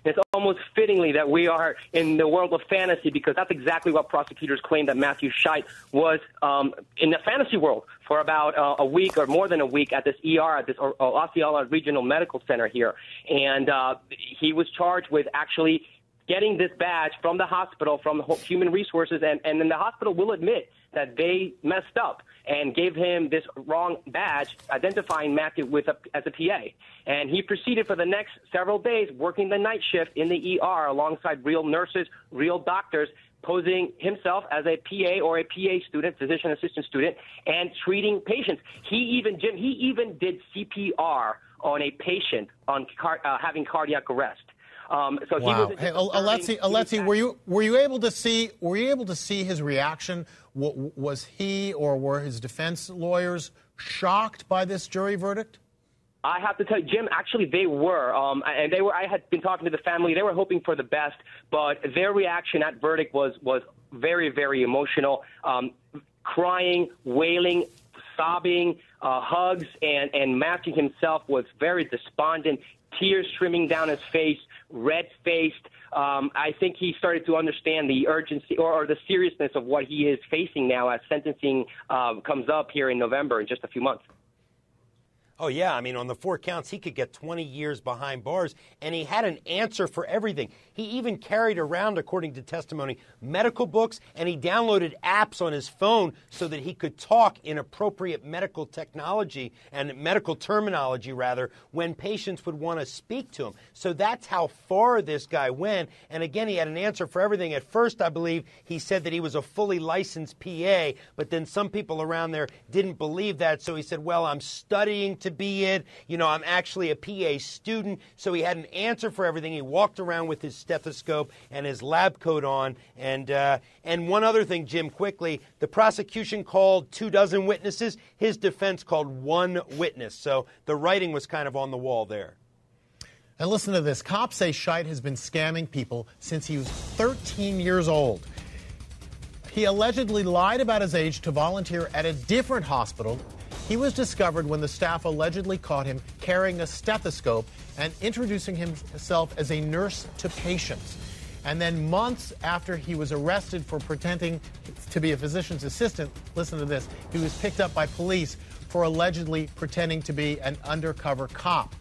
It's almost fittingly that we are in the world of fantasy, because that's exactly what prosecutors claim that Matthew Scheit was in the fantasy world for about a week or more than a week at this ER, at this Osceola Regional Medical Center here. And he was charged with actually getting this badge from the hospital, from Human Resources, and then the hospital will admit that they messed up and gave him this wrong badge identifying Matthew as a PA. And he proceeded for the next several days working the night shift in the ER alongside real nurses, real doctors, posing himself as a PA or a PA student, physician assistant student, and treating patients. He even did CPR on a patient on having cardiac arrest. So wow. He was hey, Alexi, were you able to see his reaction? Was he or were his defense lawyers shocked by this jury verdict? I have to tell you, Jim, actually they were. And they were. I had been talking to the family. They were hoping for the best, but their reaction at verdict was very, very emotional. Crying, wailing, sobbing, hugs, and Matthew himself was very despondent, tears streaming down his face, red-faced. I think he started to understand the urgency or the seriousness of what he is facing now as sentencing comes up here in November in just a few months. Oh, yeah. I mean, on the 4 counts, he could get 20 years behind bars, and he had an answer for everything. He even carried around, according to testimony, medical books, and he downloaded apps on his phone so that he could talk in appropriate medical technology and medical terminology, rather, when patients would want to speak to him. So that's how far this guy went. And again, he had an answer for everything. At first, I believe he said that he was a fully licensed PA, but then some people around there didn't believe that. So he said, well, I'm studying to be it. You know, I'm actually a PA student. So he had an answer for everything. He walked around with his stethoscope and his lab coat on. And one other thing, Jim, quickly, the prosecution called 24 witnesses. His defense called 1 witness. So the writing was kind of on the wall there. And listen to this. Cops say Scheit has been scamming people since he was 13 years old. He allegedly lied about his age to volunteer at a different hospital. He was discovered when the staff allegedly caught him carrying a stethoscope and introducing himself as a nurse to patients. And then months after he was arrested for pretending to be a physician's assistant, listen to this, he was picked up by police for allegedly pretending to be an undercover cop.